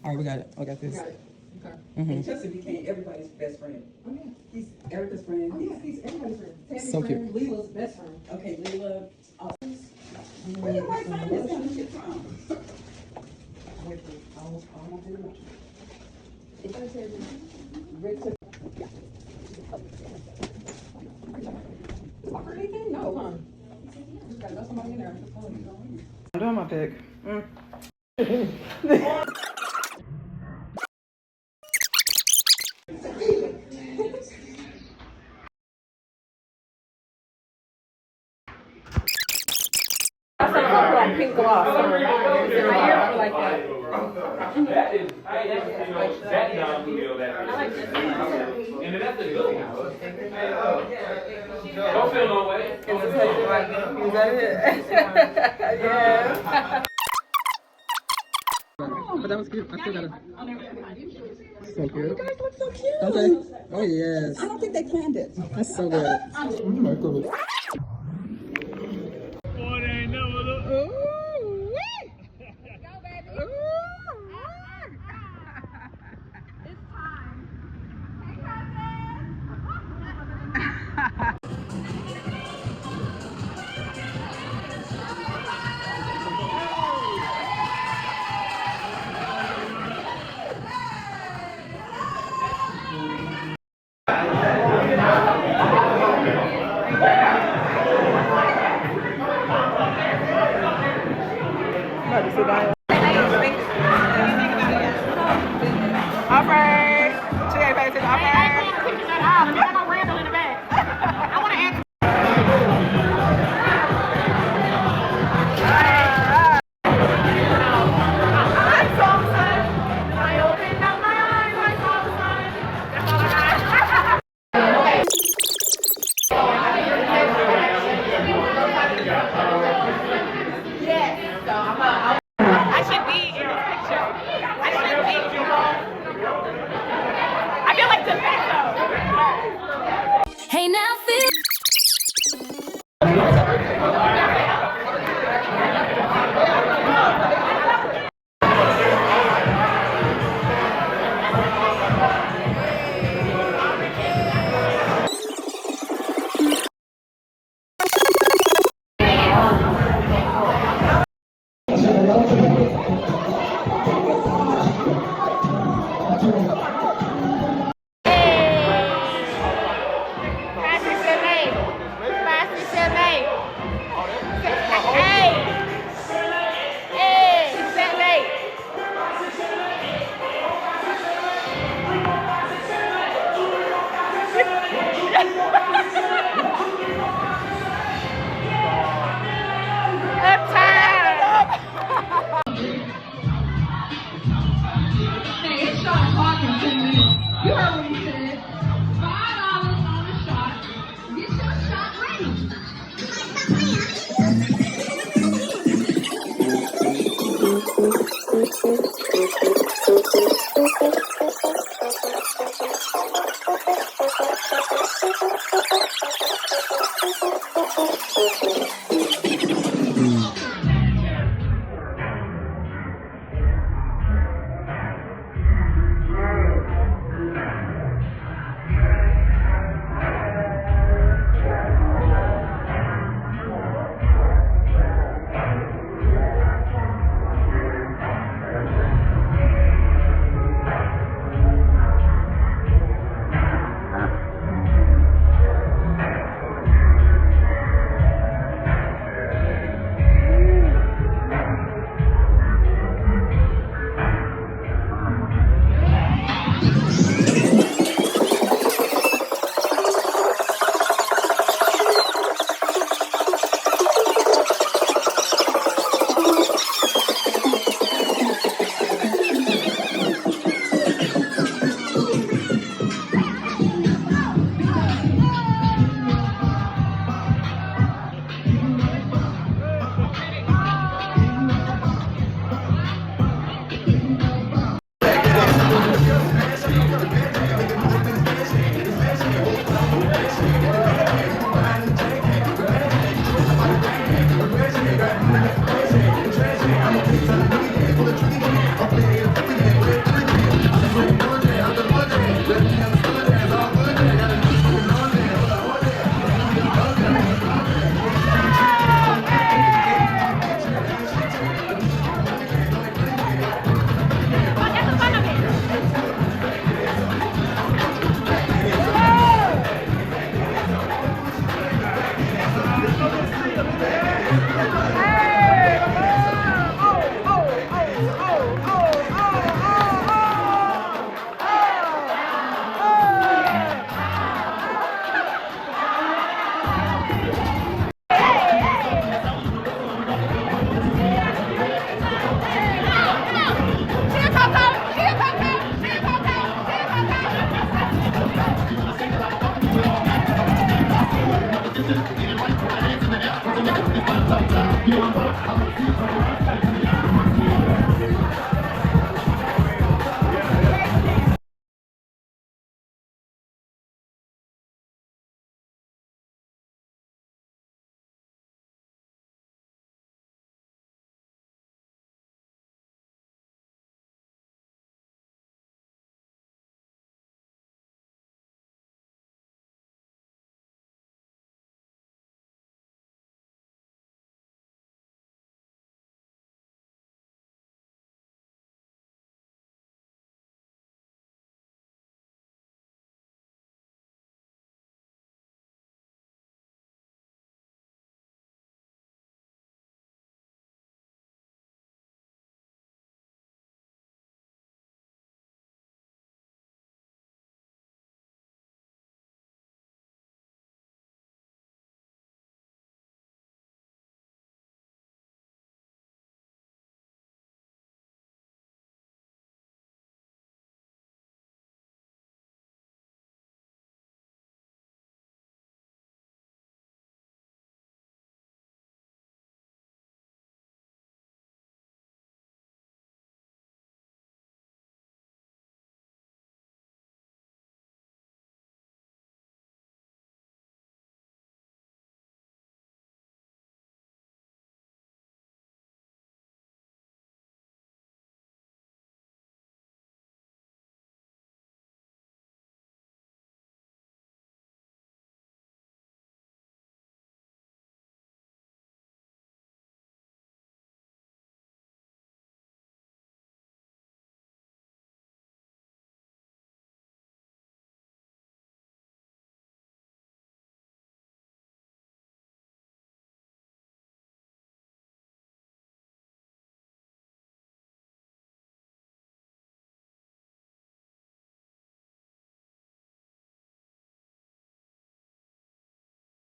All right, we got it. I got this. Got it. Okay. And Chelsea became everybody's best friend. Oh yeah. He's Erica's friend. Oh yeah, he's everybody's friend. Tammy's So friend. cute. Leila's best friend. Okay, Leila. Where your white phone this kind of shit from? I almost did it. If I said Rick took offer anything? No, huh? Just gotta let somebody in there. I'm doing my pick. I said put on pink gloss. I like that. That is, that non-real, that is. I like this. And that's a good one. Don't feel no way. Is that it? Yeah. But that was cute. I still got it. So cute. You guys look so cute. Don't they? Oh, yes. I don't think they planned it. That's so good. Hey now, feel.